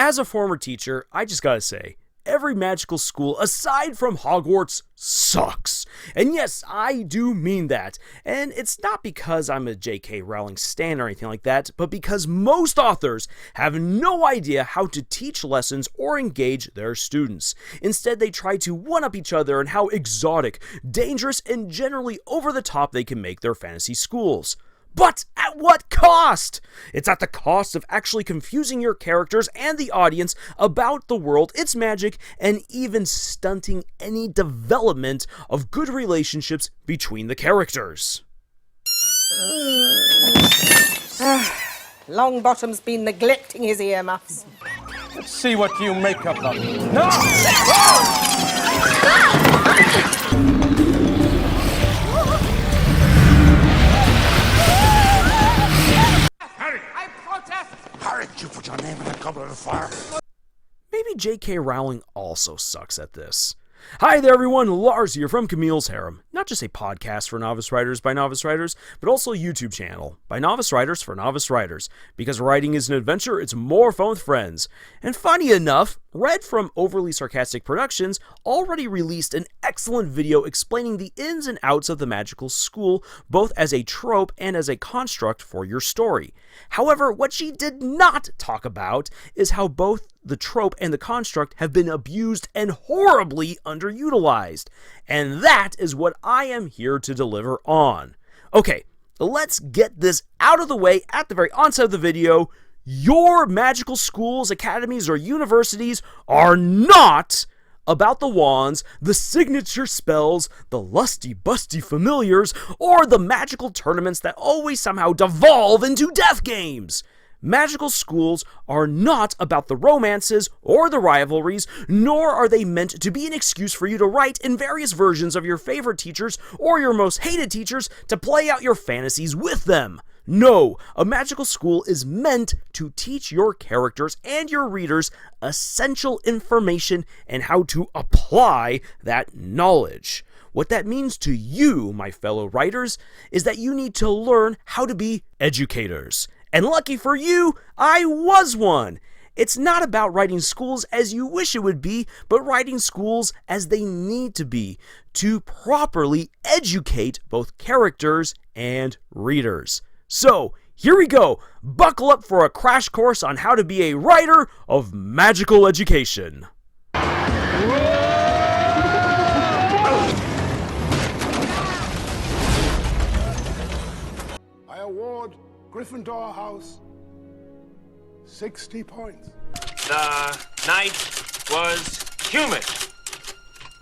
As a former teacher, I just gotta say, every magical school aside from Hogwarts sucks. And yes, I do mean that. And it's not because I'm a J.K. Rowling stan or anything like that, but because most authors have no idea how to teach lessons or engage their students. Instead, they try to one-up each other and how exotic, dangerous, and generally over the top they can make their fantasy schools. But at what cost? It's at the cost of actually confusing your characters and the audience about the world, its magic, and even stunting any development of good relationships between the characters. Longbottom's been neglecting his earmuffs. Let's see what you make of them. No! You put your name in the goblet of fire. Maybe J.K. Rowling also sucks at this. Hi there everyone, Lars here from Camille's Harem. Not just a podcast for novice writers by novice writers, but also a YouTube channel by novice writers for novice writers. Because writing is an adventure, it's more fun with friends. And funny enough, Red from Overly Sarcastic Productions already released an excellent video explaining the ins and outs of the magical school, both as a trope and as a construct for your story. However, what she did not talk about is how both the trope and the construct have been abused and horribly underutilized. And that is what I am here to deliver on. Okay, let's get this out of the way at the very onset of the video. Your magical schools, academies, or universities are not about the wands, the signature spells, the lusty-busty familiars, or the magical tournaments that always somehow devolve into death games. Magical schools are not about the romances or the rivalries, nor are they meant to be an excuse for you to write in various versions of your favorite teachers or your most hated teachers to play out your fantasies with them. No, a magical school is meant to teach your characters and your readers essential information and how to apply that knowledge. What that means to you, my fellow writers, is that you need to learn how to be educators. And lucky for you, I was one. It's not about writing schools as you wish it would be, but writing schools as they need to be to properly educate both characters and readers. So, here we go. Buckle up for a crash course on how to be a writer of magical education. I award Gryffindor House 60 points. The night was humid.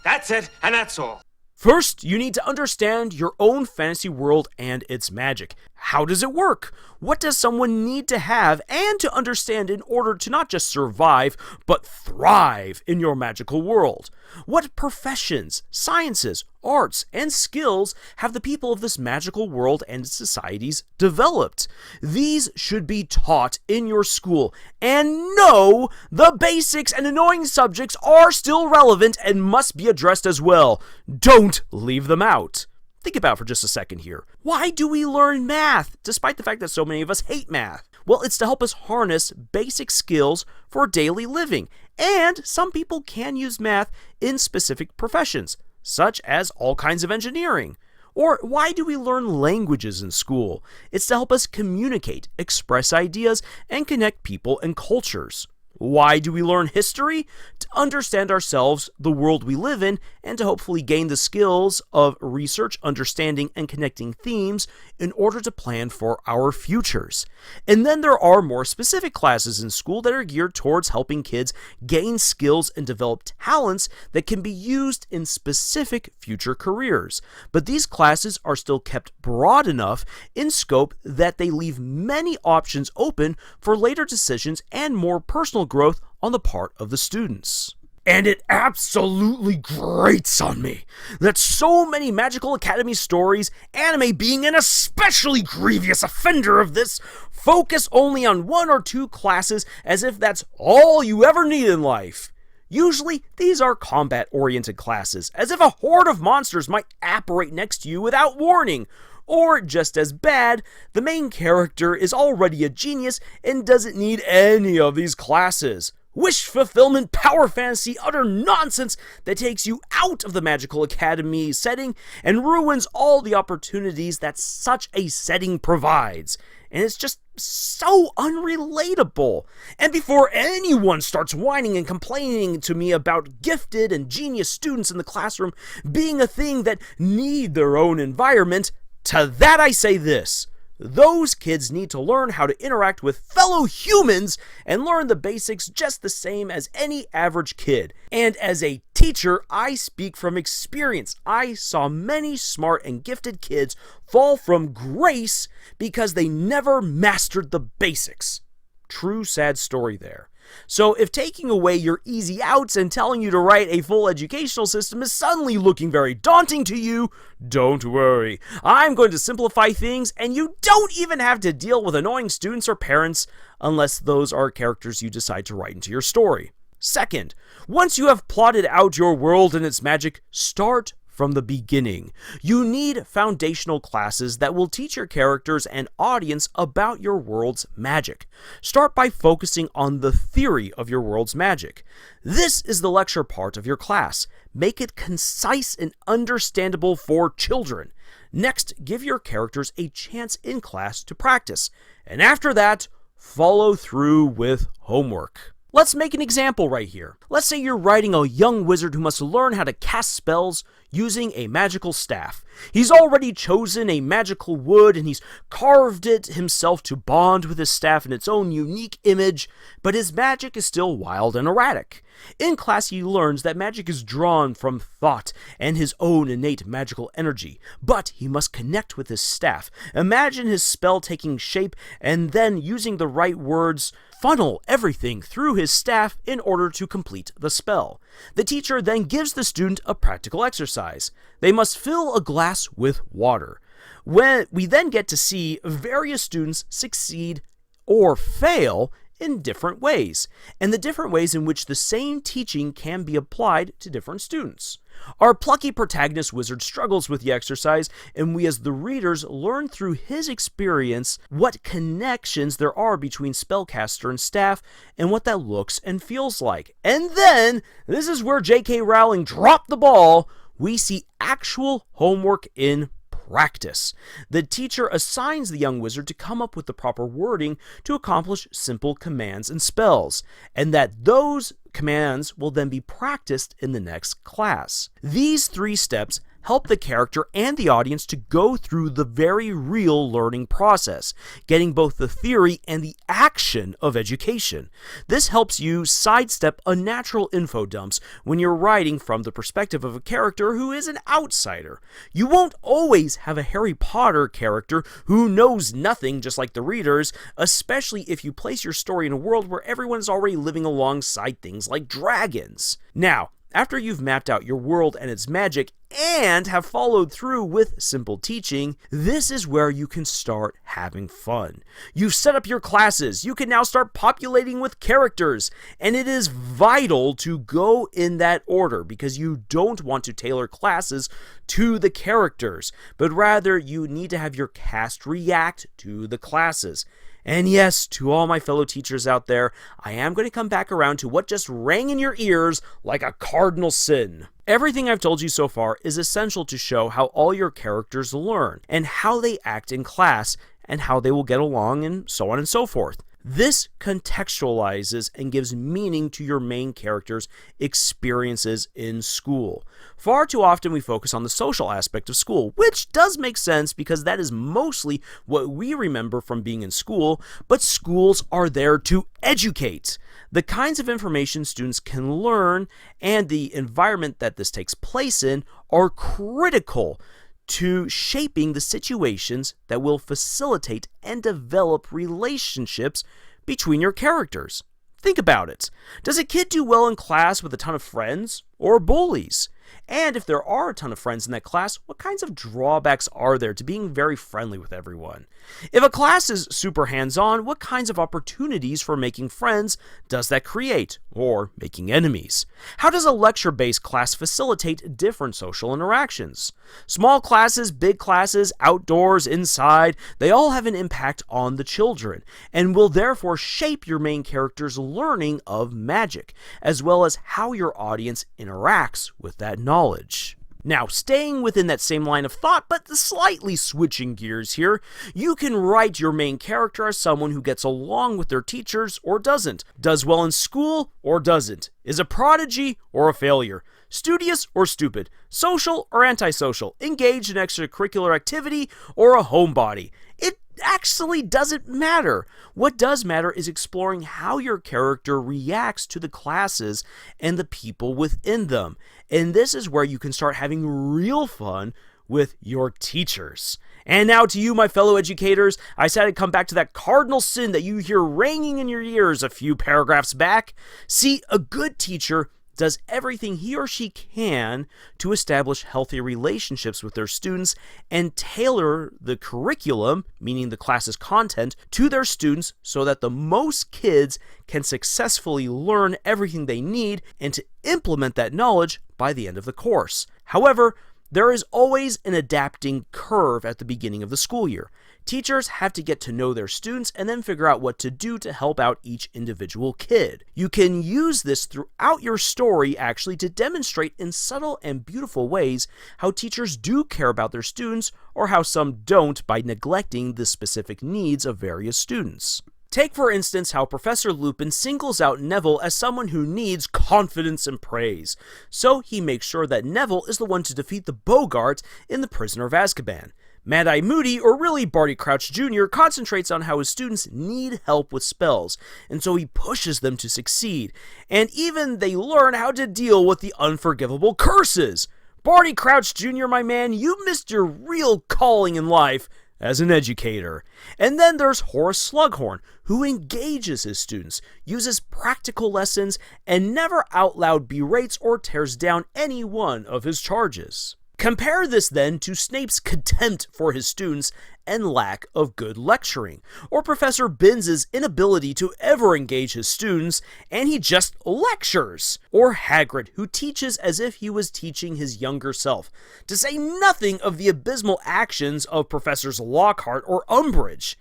That's it, and that's all. First, you need to understand your own fantasy world and its magic. How does it work? What does someone need to have and to understand in order to not just survive, but thrive in your magical world? What professions, sciences, arts, and skills have the people of this magical world and its societies developed? These should be taught in your school. And no, the basics and annoying subjects are still relevant and must be addressed as well. Don't leave them out. Think about it for just a second here. Why do we learn math, despite the fact that so many of us hate math? Well, it's to help us harness basic skills for daily living. And some people can use math in specific professions, such as all kinds of engineering. Or why do we learn languages in school? It's to help us communicate, express ideas, and connect people and cultures. Why do we learn history? To understand ourselves, the world we live in, and to hopefully gain the skills of research, understanding, and connecting themes in order to plan for our futures. And then there are more specific classes in school that are geared towards helping kids gain skills and develop talents that can be used in specific future careers. But these classes are still kept broad enough in scope that they leave many options open for later decisions and more personal growth on the part of the students. And it absolutely grates on me that so many Magical Academy stories, anime being an especially grievous offender of this, focus only on one or two classes as if that's all you ever need in life. Usually, these are combat-oriented classes, as if a horde of monsters might apparate next to you without warning. Or, just as bad, the main character is already a genius and doesn't need any of these classes. wish fulfillment, power fantasy, utter nonsense that takes you out of the magical academy setting and ruins all the opportunities that such a setting provides. And it's just so unrelatable. And before anyone starts whining and complaining to me about gifted and genius students in the classroom being a thing that need their own environment, to that I say this: those kids need to learn how to interact with fellow humans and learn the basics just the same as any average kid. And as a teacher, I speak from experience. I saw many smart and gifted kids fall from grace because they never mastered the basics. True sad story there. So if taking away your easy outs and telling you to write a full educational system is suddenly looking very daunting to you, don't worry. I'm going to simplify things, and you don't even have to deal with annoying students or parents unless those are characters you decide to write into your story. Second, once you have plotted out your world and its magic, start from the beginning. You need foundational classes that will teach your characters and audience about your world's magic. Start by focusing on the theory of your world's magic. This is the lecture part of your class. Make it concise and understandable for children. Next, give your characters a chance in class to practice. And after that, follow through with homework. Let's make an example right here. Let's say you're writing a young wizard who must learn how to cast spells using a magical staff. He's already chosen a magical wood and he's carved it himself to bond with his staff in its own unique image, but his magic is still wild and erratic. In class, he learns that magic is drawn from thought and his own innate magical energy, but he must connect with his staff, imagine his spell taking shape, and then using the right words, funnel everything through his staff in order to complete the spell. The teacher then gives the student a practical exercise. They must fill a glass with water. When we then get to see various students succeed or fail in different ways, and the different ways in which the same teaching can be applied to different students. Our plucky protagonist wizard struggles with the exercise, and we as the readers learn through his experience what connections there are between spellcaster and staff and what that looks and feels like. And then, this is where J.K. Rowling dropped the ball, we see actual homework in practice. The teacher assigns the young wizard to come up with the proper wording to accomplish simple commands and spells, and that those commands will then be practiced in the next class. These 3 steps help the character and the audience to go through the very real learning process, getting both the theory and the action of education. This helps you sidestep unnatural info dumps when you're writing from the perspective of a character who is an outsider. You won't always have a Harry Potter character who knows nothing just like the readers, especially if you place your story in a world where everyone is already living alongside things like dragons. Now, after you've mapped out your world and its magic and have followed through with simple teaching, this is where you can start having fun. You've set up your classes, you can now start populating with characters, and it is vital to go in that order because you don't want to tailor classes to the characters, but rather you need to have your cast react to the classes. And yes, to all my fellow teachers out there, I am going to come back around to what just rang in your ears like a cardinal sin. Everything I've told you so far is essential to show how all your characters learn, and how they act in class, and how they will get along, and so on and so forth. This contextualizes and gives meaning to your main character's experiences in school. Far too often we focus on the social aspect of school, which does make sense because that is mostly what we remember from being in school, but schools are there to educate. The kinds of information students can learn and the environment that this takes place in are critical to shaping the situations that will facilitate and develop relationships between your characters. Think about it. Does a kid do well in class with a ton of friends or bullies? And if there are a ton of friends in that class, what kinds of drawbacks are there to being very friendly with everyone? If a class is super hands-on, what kinds of opportunities for making friends does that create, or making enemies? How does a lecture-based class facilitate different social interactions? Small classes, big classes, outdoors, inside, they all have an impact on the children, and will therefore shape your main character's learning of magic, as well as how your audience interacts with that knowledge. Now, staying within that same line of thought, but slightly switching gears here, you can write your main character as someone who gets along with their teachers or doesn't, does well in school or doesn't, is a prodigy or a failure, studious or stupid, social or antisocial, engaged in extracurricular activity or a homebody. It actually doesn't matter. What does matter is exploring how your character reacts to the classes and the people within them. And this is where you can start having real fun with your teachers. And now to you, my fellow educators, I said I'd come back to that cardinal sin that you hear ringing in your ears a few paragraphs back. See, a good teacher does everything he or she can to establish healthy relationships with their students and tailor the curriculum, meaning the class's content, to their students so that the most kids can successfully learn everything they need and to implement that knowledge by the end of the course. However, there is always an adapting curve at the beginning of the school year. Teachers have to get to know their students and then figure out what to do to help out each individual kid. You can use this throughout your story actually to demonstrate in subtle and beautiful ways how teachers do care about their students or how some don't by neglecting the specific needs of various students. Take, for instance, how Professor Lupin singles out Neville as someone who needs confidence and praise. So he makes sure that Neville is the one to defeat the Bogart in The Prisoner of Azkaban. Mad-Eye Moody, or really Barty Crouch Jr., concentrates on how his students need help with spells, and so he pushes them to succeed. And even they learn how to deal with the unforgivable curses. Barty Crouch Jr., my man, you missed your real calling in life as an educator. And then there's Horace Slughorn, who engages his students, uses practical lessons, and never out loud berates or tears down any one of his charges. Compare this then to Snape's contempt for his students and lack of good lecturing, or Professor Binns' inability to ever engage his students, and he just lectures, or Hagrid, who teaches as if he was teaching his younger self, to say nothing of the abysmal actions of Professors Lockhart or Umbridge.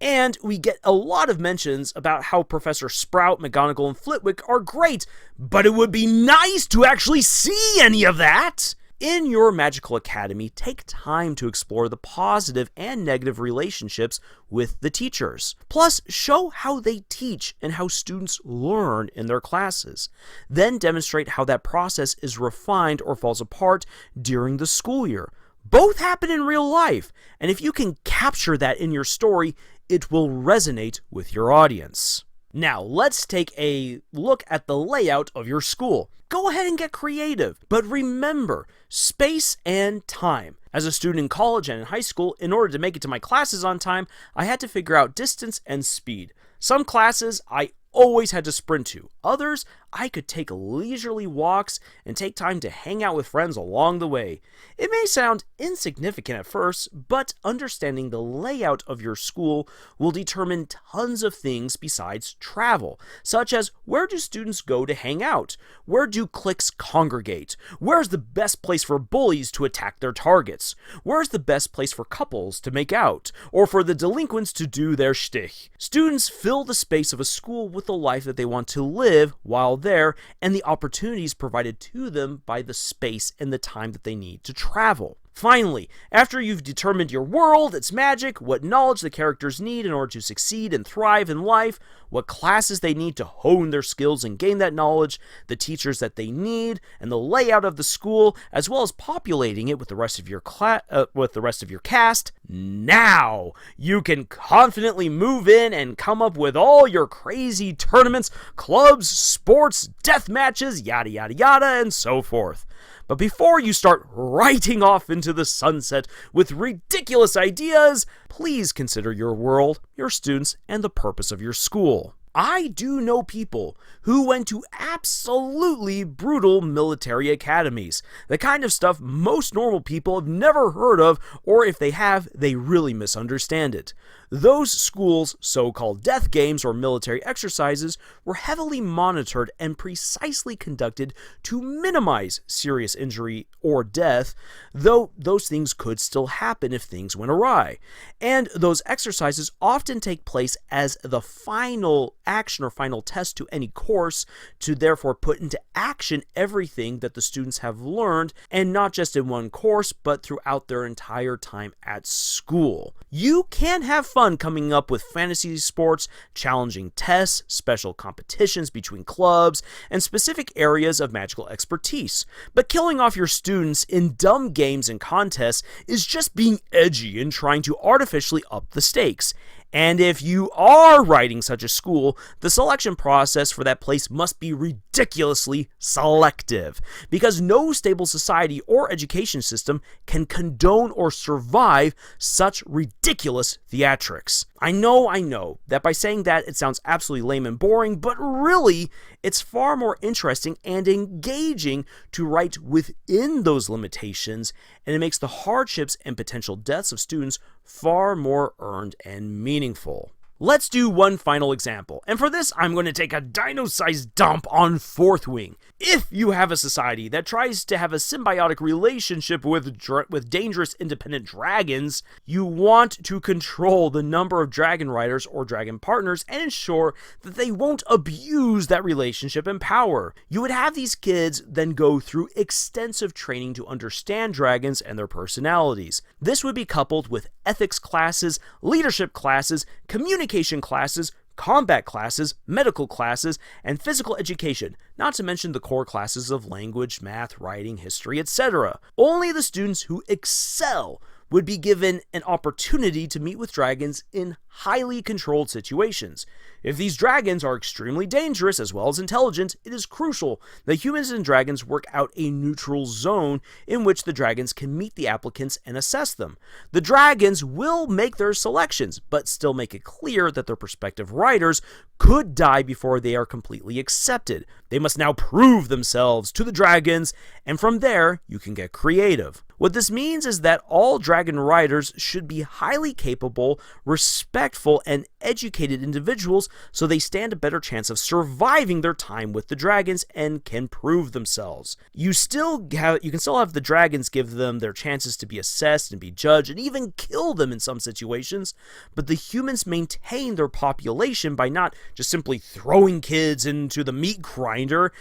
And we get a lot of mentions about how Professor Sprout, McGonagall, and Flitwick are great, but it would be nice to actually see any of that! In your magical academy, take time to explore the positive and negative relationships with the teachers. Plus, show how they teach and how students learn in their classes. Then demonstrate how that process is refined or falls apart during the school year. Both happen in real life, and if you can capture that in your story, it will resonate with your audience. Now, let's take a look at the layout of your school. Go ahead and get creative, but remember, space and time. As a student in college and in high school, in order to make it to my classes on time, I had to figure out distance and speed. Some classes I always had to sprint to. Others, I could take leisurely walks and take time to hang out with friends along the way. It may sound insignificant at first, but understanding the layout of your school will determine tons of things besides travel, such as where do students go to hang out? Where do cliques congregate? Where's the best place for bullies to attack their targets? Where's the best place for couples to make out? Or for the delinquents to do their shtick? Students fill the space of a school with the life that they want to live while there, and the opportunities provided to them by the space and the time that they need to travel. Finally, after you've determined your world, its magic, what knowledge the characters need in order to succeed and thrive in life, what classes they need to hone their skills and gain that knowledge, the teachers that they need, and the layout of the school, as well as populating it with the rest of your cast, now you can confidently move in and come up with all your crazy tournaments, clubs, sports, death matches, yada yada yada, and so forth. But before you start writing off into the sunset with ridiculous ideas, please consider your world, your students, and the purpose of your school. I do know people who went to absolutely brutal military academies, the kind of stuff most normal people have never heard of, or if they have, they really misunderstand it. Those schools' so-called death games or military exercises were heavily monitored and precisely conducted to minimize serious injury or death, though those things could still happen if things went awry. And those exercises often take place as the final action or final test to any course to therefore put into action everything that the students have learned, and not just in one course, but throughout their entire time at school. You can have fun coming up with fantasy sports, challenging tests, special competitions between clubs, and specific areas of magical expertise. But killing off your students in dumb games and contests is just being edgy and trying to artificially up the stakes. And if you are writing such a school, the selection process for that place must be ridiculously selective, because no stable society or education system can condone or survive such ridiculous theatrics. I know that by saying that it sounds absolutely lame and boring, but really, it's far more interesting and engaging to write within those limitations, and it makes the hardships and potential deaths of students far more earned and meaningful. Let's do one final example, and for this I'm going to take a dino-sized dump on Fourth Wing. If you have a society that tries to have a symbiotic relationship with dangerous independent dragons, you want to control the number of dragon riders or dragon partners and ensure that they won't abuse that relationship and power. You would have these kids then go through extensive training to understand dragons and their personalities. This would be coupled with ethics classes, leadership classes, communication classes, combat classes, medical classes, and physical education, not to mention the core classes of language, math, writing, history, etc. Only the students who excel would be given an opportunity to meet with dragons in highly controlled situations. If these dragons are extremely dangerous as well as intelligent, it is crucial that humans and dragons work out a neutral zone in which the dragons can meet the applicants and assess them. The dragons will make their selections, but still make it clear that their prospective riders could die before they are completely accepted. They must now prove themselves to the dragons, and from there, you can get creative. What this means is that all dragon riders should be highly capable, respectful, and educated individuals so they stand a better chance of surviving their time with the dragons and can prove themselves. You can still have the dragons give them their chances to be assessed and be judged and even kill them in some situations, but the humans maintain their population by not just simply throwing kids into the meat grinder,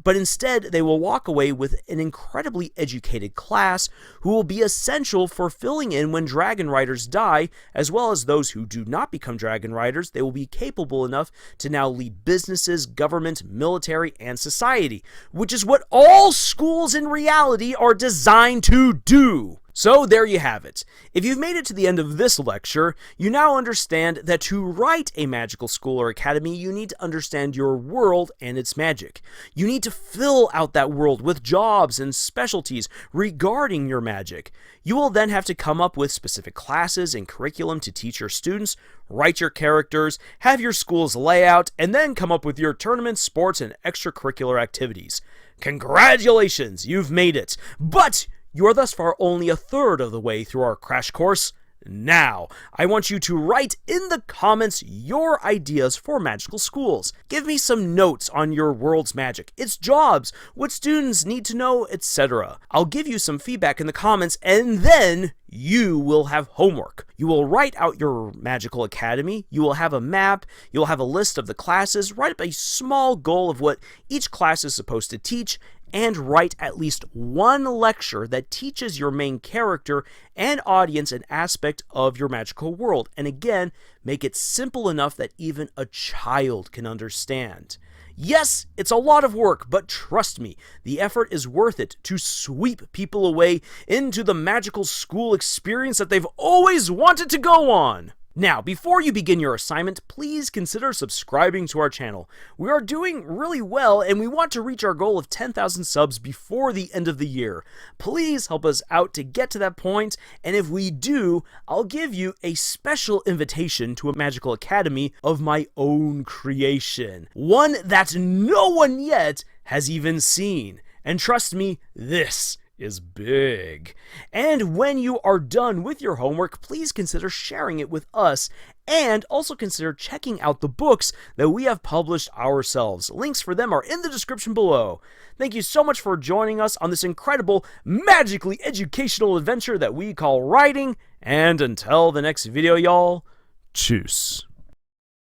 but instead they will walk away with an incredibly educated class who will be essential for filling in when dragon riders die, as well as those who do not become dragon riders. They will be capable enough to now lead businesses, government, military, and society, which is what all schools in reality are designed to do. So there you have it. If you've made it to the end of this lecture, you now understand that to write a magical school or academy, you need to understand your world and its magic. You need to fill out that world with jobs and specialties regarding your magic. You will then have to come up with specific classes and curriculum to teach your students, write your characters, have your school's layout, and then come up with your tournaments, sports, and extracurricular activities. Congratulations, you've made it! But you are thus far only a third of the way through our crash course. Now, I want you to write in the comments your ideas for magical schools. Give me some notes on your world's magic, its jobs, what students need to know, etc. I'll give you some feedback in the comments, and then you will have homework. You will write out your magical academy, you will have a map, you'll have a list of the classes, write up a small goal of what each class is supposed to teach, and write at least one lecture that teaches your main character and audience an aspect of your magical world. And again, make it simple enough that even a child can understand. Yes, it's a lot of work, but trust me, the effort is worth it to sweep people away into the magical school experience that they've always wanted to go on. Now, before you begin your assignment, please consider subscribing to our channel. We are doing really well, and we want to reach our goal of 10,000 subs before the end of the year. Please help us out to get to that point, and if we do, I'll give you a special invitation to a magical academy of my own creation. One that no one yet has even seen. And trust me, this is big. And when you are done with your homework, please consider sharing it with us, and also consider checking out the books that we have published ourselves. Links for them are in the description below. Thank you so much for joining us on this incredible, magically educational adventure that we call writing, and until the next video, y'all, tschüss.